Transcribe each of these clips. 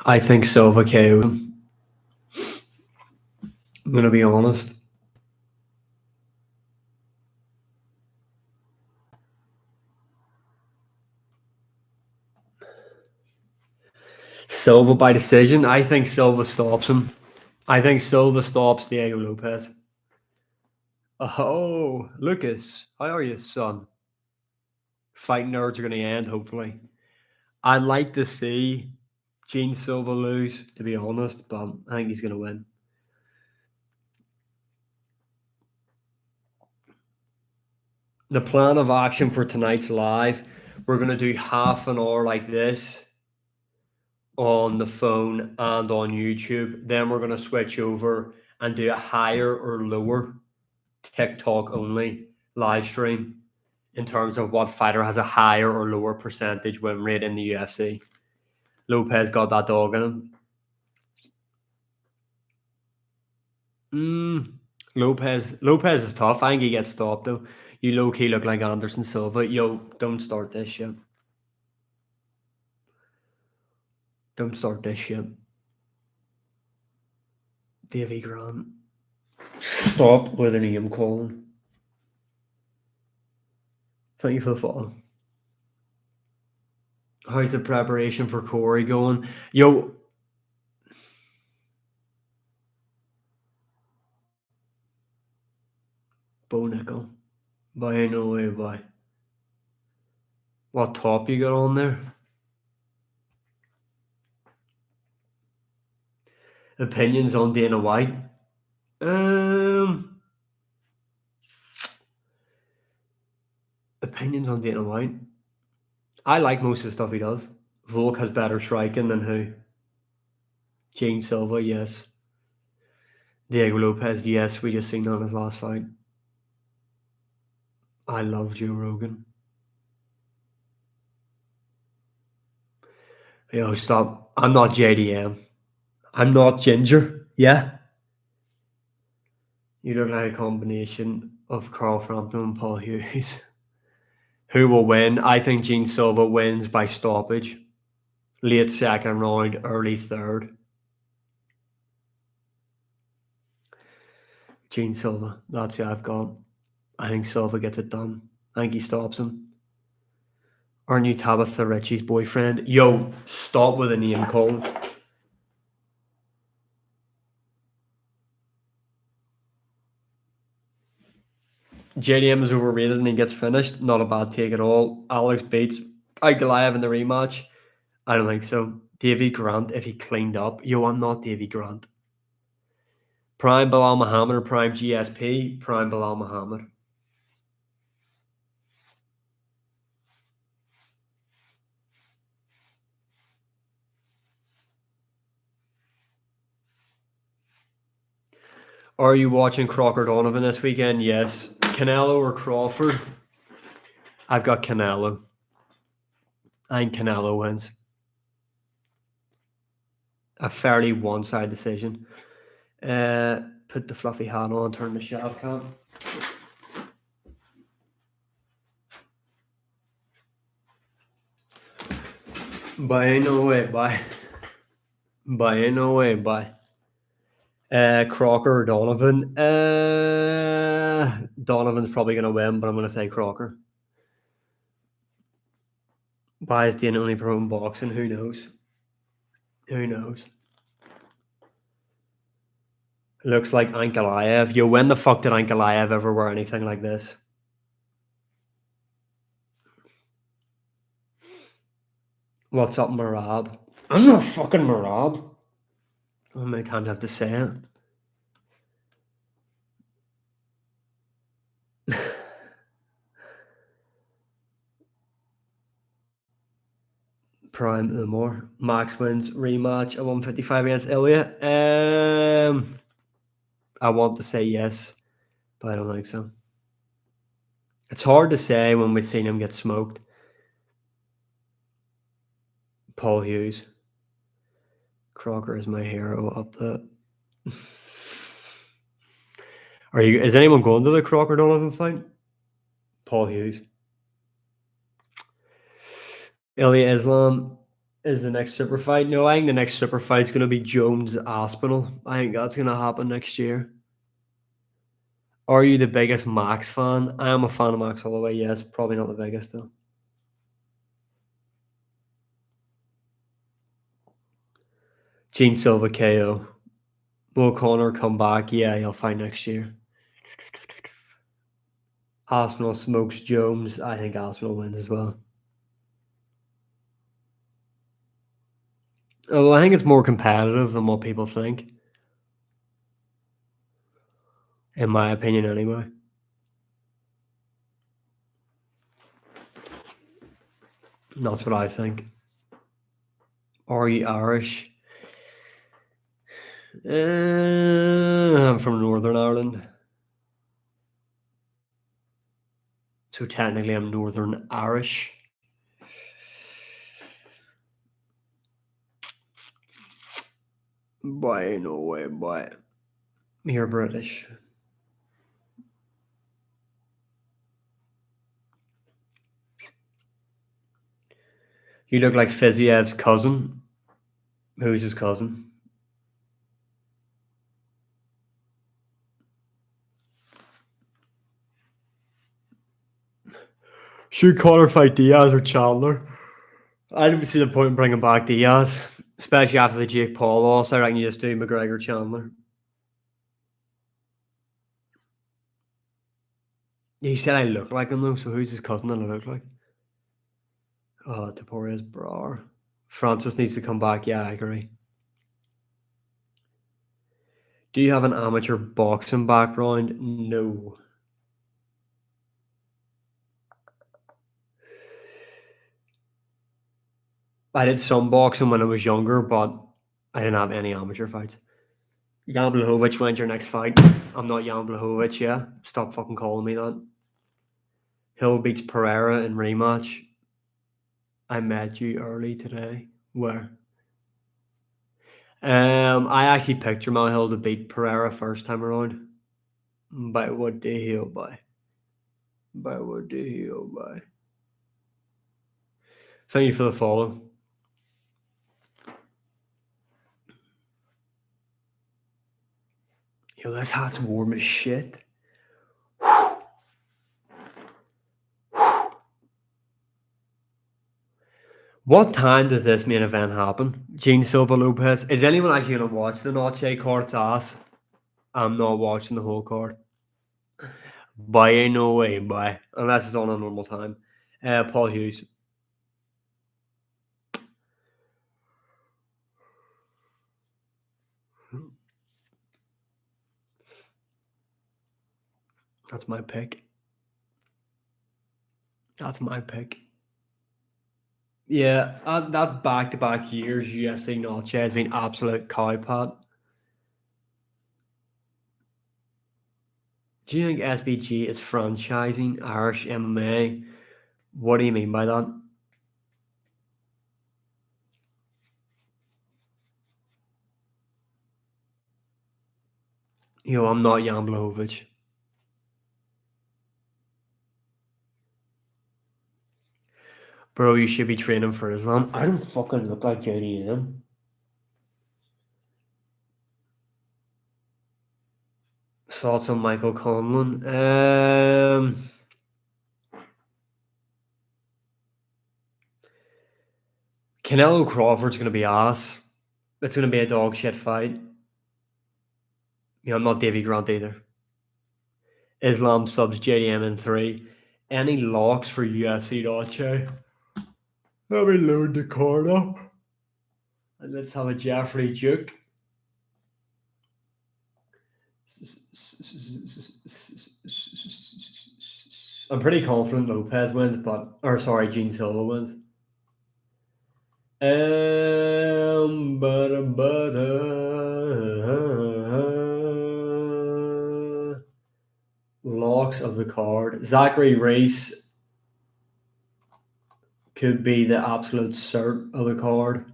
I think Silva KO'd him. I'm gonna be honest. Silva by decision. I think Silva stops him. I think Silva stops Diego Lopes. Oh, Lucas, how are you, son? Fighting nerds are gonna end, hopefully. I'd like to see Gene Silva lose, to be honest, but I think he's gonna win. The plan of action for tonight's live, we're gonna do half an hour like this on the phone and on YouTube. Then we're going to switch over and do a higher or lower TikTok only live stream in terms of what fighter has a higher or lower percentage win rate in the UFC. Lopez got that dog in him. Lopez is tough. I think he gets stopped though. You low key look like Anderson Silva. Yo, don't start this shit. Don't start this shit. Davy Grant. Stop with an name calling. Thank you for the follow. How's the preparation for Corey going? Yo, Bo Nickel. By no way, by. What top you got on there? Opinions on Dana White? Opinions on Dana White? I like most of the stuff he does. Volk has better striking than who? Gene Silva, yes. Diego Lopez, yes. We just seen that in his last fight. I love Joe Rogan. Yo, stop. I'm not JDM. I'm not Ginger. Yeah? You look like a combination of Carl Frampton and Paul Hughes. Who will win? I think Gene Silva wins by stoppage. Late second round, early third. Gene Silva. That's who I've got. I think Silva gets it done. I think he stops him. Aren't you Tabitha Ritchie's boyfriend? Yo, stop with a name calling. JDM is overrated and he gets finished. Not a bad take at all. Alex beats Goliath in the rematch. I don't think so. Davy Grant, if he cleaned up. Yo, I'm not Davy Grant. Prime Bilal Muhammad or Prime GSP? Prime Bilal Muhammad. Are you watching Crocker Donovan this weekend? Yes. Canelo or Crawford? I've got Canelo. I think Canelo wins. A fairly one-side decision. Put the fluffy hat on, turn the shaft cam. By no way, by. By no way, by. Crocker or Donovan? Donovan's probably going to win, but I'm going to say Crocker. Why is Dana only pro in boxing? Who knows? Who knows? Looks like Ankalaev. Yo, when the fuck did Ankalaev ever wear anything like this? What's up, Marab? I'm not fucking Marab. How many times I have to say it? Prime Umar. Max wins rematch at 155 against Ilya. I want to say yes, but I don't think so. It's hard to say when we've seen him get smoked. Paul Hughes. Crocker is my hero up the. Is anyone going to the Crocker Donovan fight? Paul Hughes. Ilya Islam. is the next super fight. No, I think the next super fight is going to be Jones Aspinall. I think that's going to happen next year. Are you the biggest Max fan? I am a fan of Max Holloway. Yes, probably not the biggest though. Gene Silva KO. Will Connor come back? Yeah, he'll fight next year. Aspinall smokes Jones. I think Aspinall wins as well. Although I think it's more competitive than what people think, in my opinion, anyway. That's what I think. Are you Irish? I'm from Northern Ireland. So technically I'm Northern Irish. Boy, no way, boy. You're British. You look like Fiziev's cousin. Who's his cousin? Should Connor fight Diaz or Chandler? I don't see the point in bringing back Diaz, especially after the Jake Paul loss. I reckon you just do McGregor Chandler. You said I look like him though, so who's his cousin that I look like? Oh, Taporia's bra. Francis needs to come back. Yeah, I agree. Do you have an amateur boxing background? No. I did some boxing when I was younger, but I didn't have any amateur fights. Jan Blachowicz, when's your next fight? I'm not Jan Blachowicz, yeah? Stop fucking calling me that. Hill beats Pereira in rematch. I met you early today. Where? I actually picked Jamal Hill to beat Pereira first time around. By what day he'll by? By what day he'll by? Thank you for the follow. Yo, this hat's warm as shit. What time does this main event happen? Gene Silva Lopes. Is anyone actually going to watch the Noche card's ass? I'm not watching the whole card. By no way, by. Unless it's on a normal time. Paul Hughes. That's my pick. That's my pick. Yeah, that's back-to-back years UFC Noche has been absolute cowpat. Do you think SBG is franchising Irish MMA? What do you mean by that? Yo, I'm not Jan Blachowicz. Bro, you should be training for Islam. I don't fucking look like Jody Islam. Thoughts on Michael Conlon? Canelo Crawford's going to be ass. It's going to be a dog shit fight. I'm not Davy Grant either. Islam subs JDM in 3. Any locks for UFC Noche? Let me load the card up. And let's have a Jeffrey Duke. I'm pretty confident Lopez wins, Gene Silva wins. Locks of the card. Zachary Reese could be the absolute cert of the card.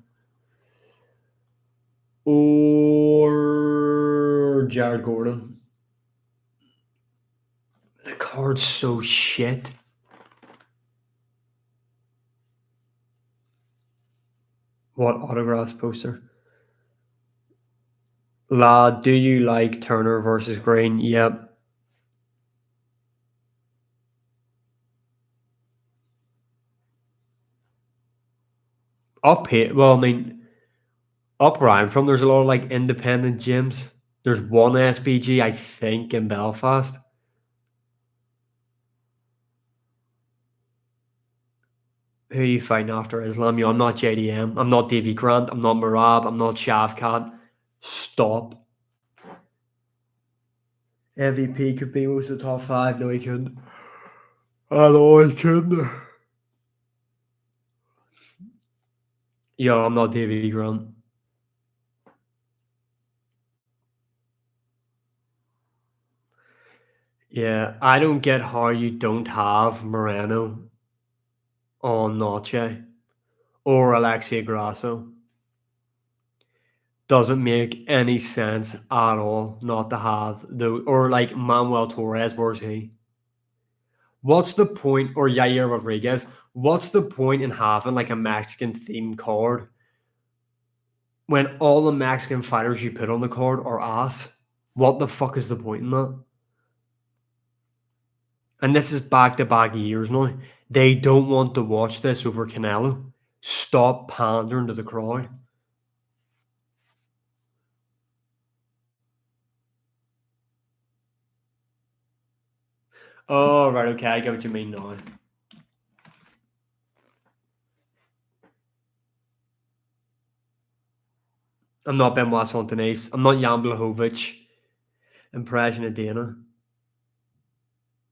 Or Jared Gordon. The card's so shit. What autographs poster? Lad, do you like Turner versus Green? Yep. Up here, well, I mean, up where I'm from, there's a lot of like independent gyms. There's one SBG, I think, in Belfast. Who are you fighting after Islam? Yo, I'm not JDM. I'm not Davy Grant. I'm not Marab. I'm not Shavkat. Stop. MVP could be most of the top five. No, he couldn't. I know he couldn't. Yo, I'm not Davy Grant. Yeah, I don't get how you don't have Moreno on Noche or Alexia Grasso. Doesn't make any sense at all not to have the or like Manuel Torres. Where's he? What's the point? Or Yair Rodriguez? What's the point in having like a Mexican themed card when all the Mexican fighters you put on the card are ass? What the fuck is the point in that? And this is back to back years now. They don't want to watch this over Canelo. Stop pandering to the crowd. Oh, right, okay, I get what you mean now. I'm not Ben Watson Denise. I'm not Jan Blachowicz. Impression of Dana.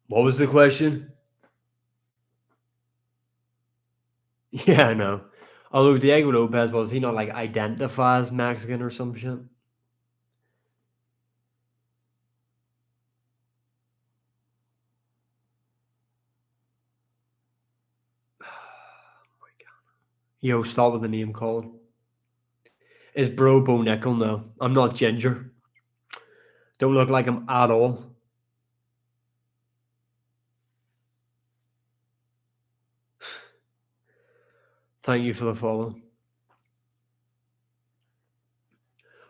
What was the question? Yeah, I know. Although Diego Lopes, was he not like identify as Mexican or some shit? Yo, stop with the name calling. Is bro Bo Nickel? No. I'm not ginger. Don't look like him at all. Thank you for the follow.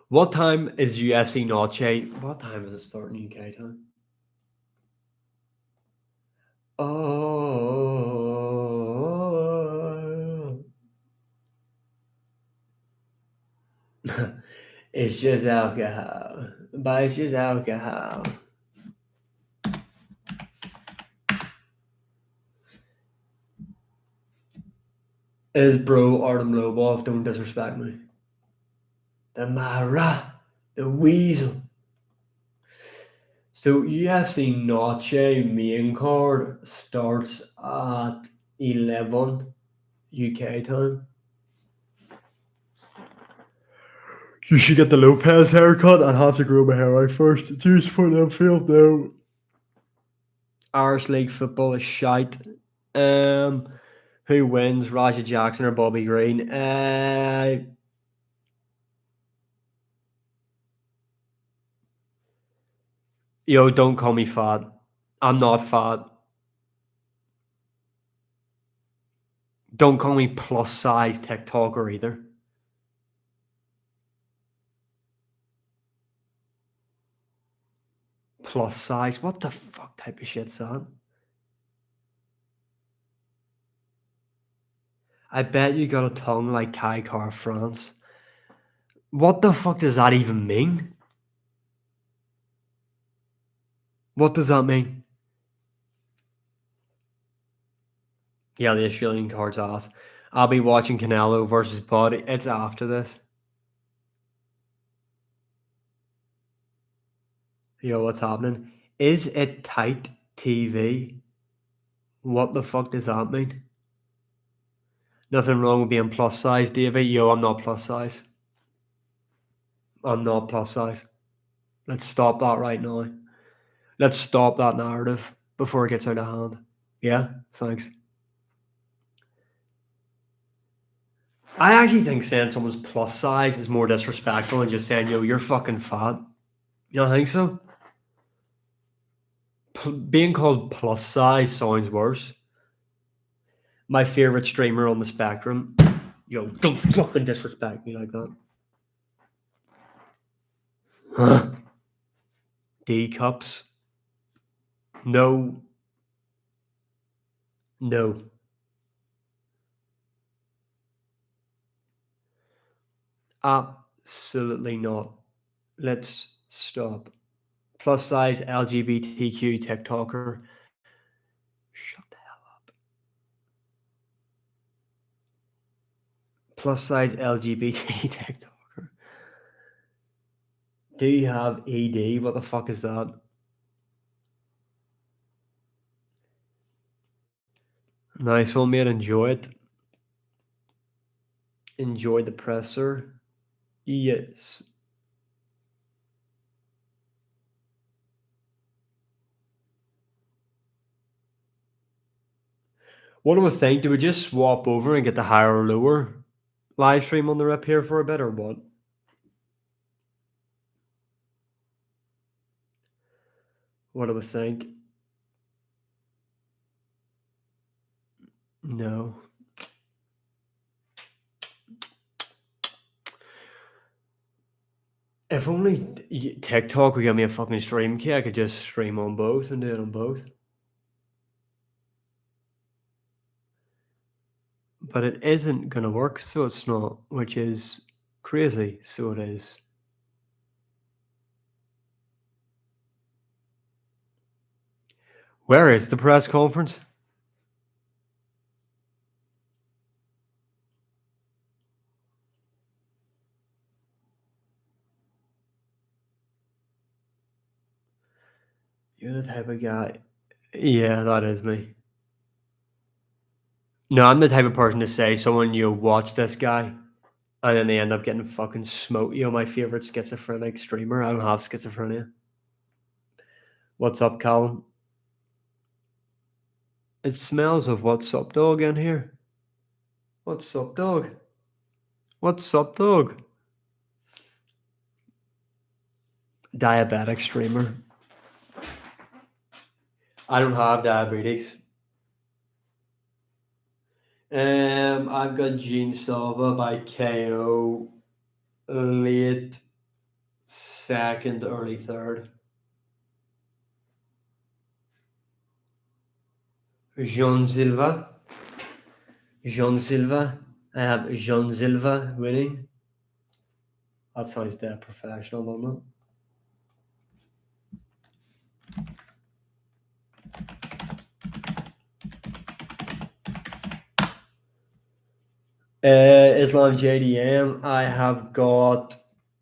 What time is UFC Noche? What time is it starting UK time? Oh. It's just alcohol. But it's just alcohol. Is bro Artem Lobov? Don't disrespect me. The Mara. The Weasel. So UFC Noche main card starts at 11 UK time. You should get the Lopez haircut and have to grow my hair out first. Juice for them field now. Irish League football is shite. Who wins? Raja Jackson or Bobby Green? Yo, don't call me fat. I'm not fat. Don't call me plus size TikToker either. Plus size? What the fuck type of shit's that? I bet you got a tongue like Kai Car France. What the fuck does that even mean? What does that mean? Yeah, the Australian card's ass. I'll be watching Canelo versus Bud. It's after this. Yo, what's happening? Is it tight TV? What the fuck does that mean? Nothing wrong with being plus size, Davey. Yo, I'm not plus size. I'm not plus size. Let's stop that right now. Let's stop that narrative before it gets out of hand. Yeah, thanks. I actually think saying someone's plus size is more disrespectful than just saying, yo, you're fucking fat. You don't think so? Being called plus size sounds worse. My favorite streamer on the spectrum. Yo, don't fucking disrespect me like that. Huh? D cups. No. No. Absolutely not. Let's stop. Plus size LGBTQ TikToker. Shut the hell up. Plus size LGBT TikToker. Do you have ED? What the fuck is that? Nice one, mate. Enjoy it. Enjoy the presser. Yes. What do we think? Do we just swap over and get the higher or lower live stream on the rip here for a bit or what? What do we think? No. If only TikTok would give me a fucking stream key, I could just stream on both and do it on both. But it isn't gonna work, so it's not, which is crazy. So it is. Where is the press conference? You're the type of guy. Yeah, that is me. No, I'm the type of person to say someone you watch this guy and then they end up getting fucking smoked. You know, my favorite schizophrenic streamer. I don't have schizophrenia. What's up, Colin? It smells of what's up, dog, in here. What's up, dog? What's up, dog? Diabetic streamer. I don't have diabetes. I've got Gene Silva by KO late second, early third. Jean Silva. Jean Silva. I have Jean Silva winning. That sounds dead professional, doesn't it? Islam JDM. I have got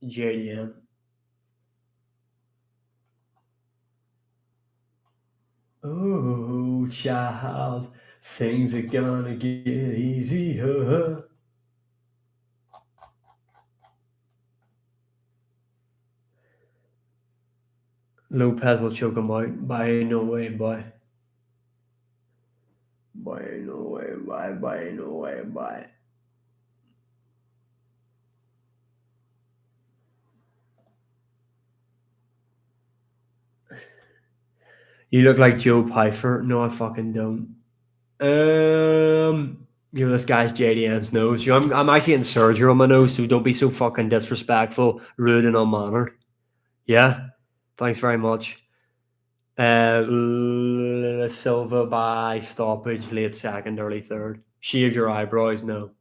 JDM. Oh, child, things are gonna get easier. Lopes will choke him out. By no way, boy. By no way, by no way, by. You look like Joe Pfeiffer. No, I fucking don't. You know, this guy's JDM's nose. You know, I'm actually in surgery on my nose, so don't be so fucking disrespectful, rude, and unmannered. Yeah? Thanks very much. Silva by stoppage, late second, early third. Shave your eyebrows, no.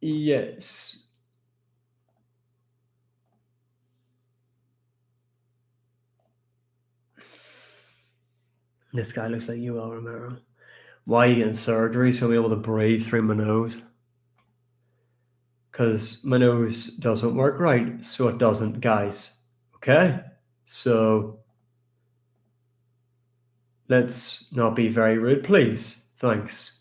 Yes. This guy looks like you, El Romero. Why are you getting surgery? So I'm able to breathe through my nose. Because my nose doesn't work right. So it doesn't, guys. Okay? So let's not be very rude, please. Thanks.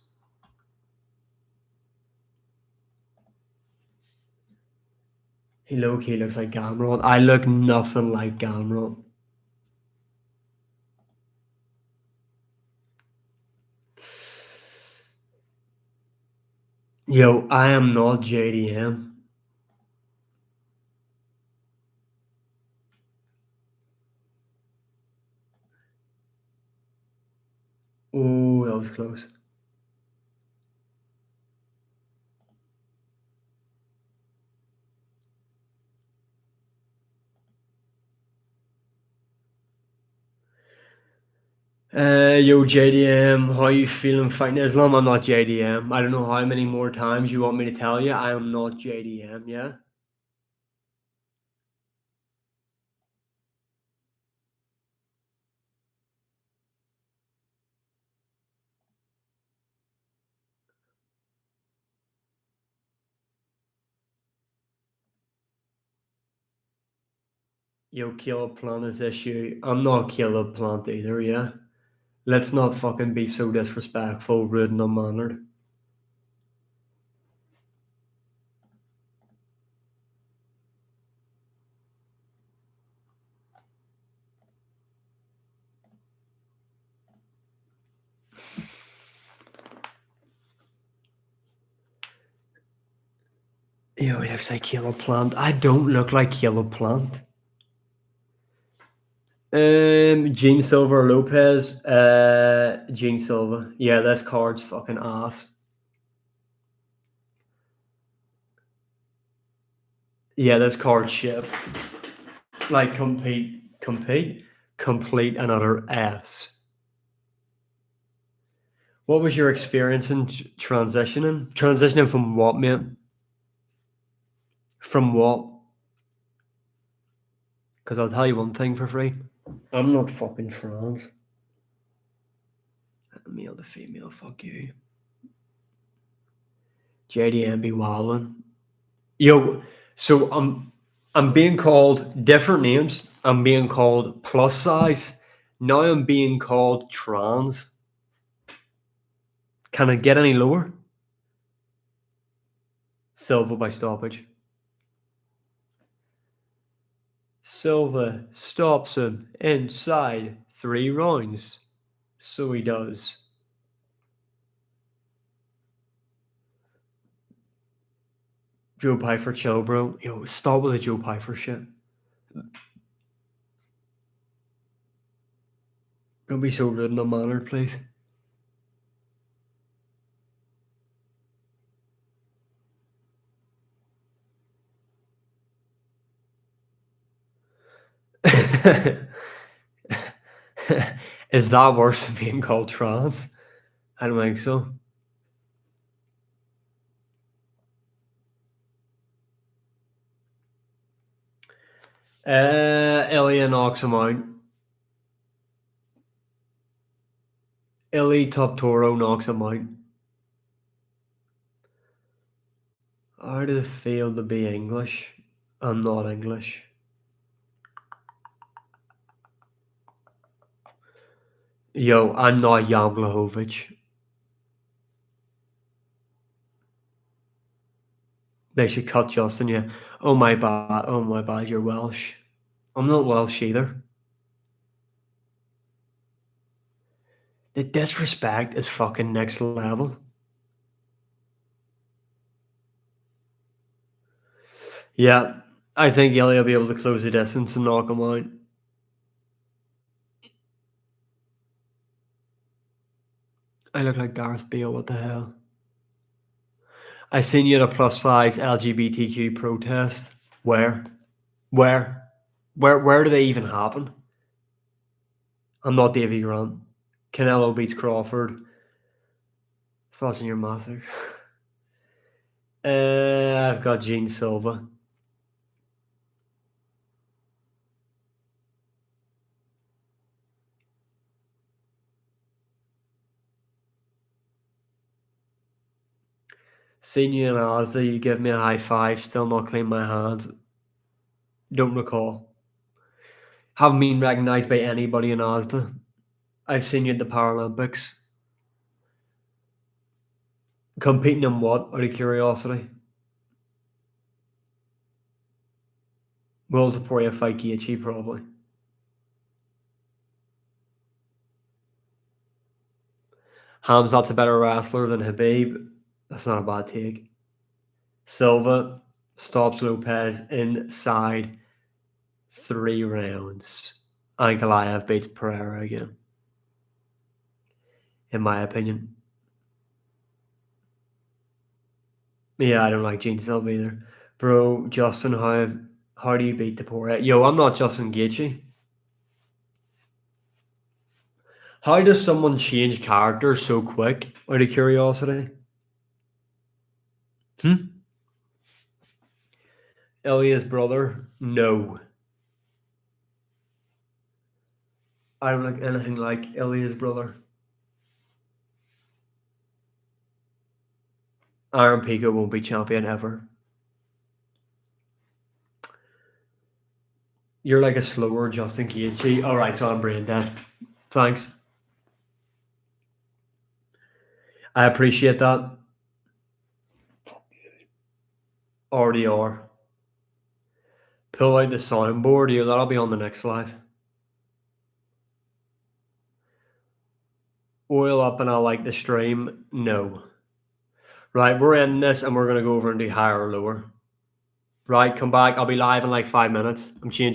He low-key looks like Gamrot. I look nothing like Gamrot. Yo, I am not JDM. Oh, that was close. Yo, JDM, how you feeling fighting Islam? I'm not JDM. I don't know how many more times you want me to tell you. I am not JDM, yeah? Yo, Caleb Plant is issue. I'm not Caleb Plant either, yeah? Let's not fucking be so disrespectful, rude, and unmannered. Yo, he looks like Caleb Plant. I don't look like Caleb Plant. Gene Silva or Lopes. Gene Silva. Yeah, this card's fucking ass. Yeah, this card's shit. Like complete and utter ass. What was your experience in transitioning? Transitioning from what, mate? From what? Because I'll tell you one thing for free. I'm not fucking trans. Male to female, fuck you. JDM be wildin'. Yo, so I'm being called different names. I'm being called plus size. Now I'm being called trans. Can it get any lower? Silva by stoppage. Silva stops him inside 3 rounds. So he does. Joe Pfeiffer, chill, bro. Yo, stop with the Joe Pfeiffer shit. Don't be so rude and unmannered, please. Is that worse than being called trans? I don't think so. Ilya knocks him out. Ilya Top Toro knocks him out. How does it feel to be English? I'm not English. Yo, I'm not Jan Blachowicz. They should cut Justin, yeah. Oh my bad, you're Welsh. I'm not Welsh either. The disrespect is fucking next level. Yeah, I think Ilya will be able to close the distance and knock him out. I look like Darth Bale, what the hell? I seen you at a plus size LGBTQ protest. Where? Where? Where do they even happen? I'm not Davy Grant. Canelo beats Crawford. Thoughts on your master? I've got Gene Silva. Seen you in Asda, you give me a high five, still not clean my hands. Don't recall. Haven't been recognised by anybody in Asda. I've seen you at the Paralympics. Competing in what, out of curiosity? Multiplayer fight Gaethje, probably. Hamzat's a better wrestler than Habib. That's not a bad take. Silva stops Lopes inside 3 rounds. I think Goliath beats Pereira again, in my opinion. Yeah, I don't like Gene Silva either. Bro, Justin, how do you beat the poor? Yo, I'm not Justin Gaethje. How does someone change character so quick? Out of curiosity. Hmm? Ilya's brother? No. I don't like anything like Ilya's brother. Aaron Pico won't be champion ever. You're like a slower Justin Gaethje. All right, so I'm brain dead. Thanks. I appreciate that. Already are. Pull out the soundboard. Yeah, that'll be on the next live. Oil up and I like the stream. No. Right, we're ending this and we're going to go over and do higher or lower. Right, come back. I'll be live in like 5 minutes. I'm changing.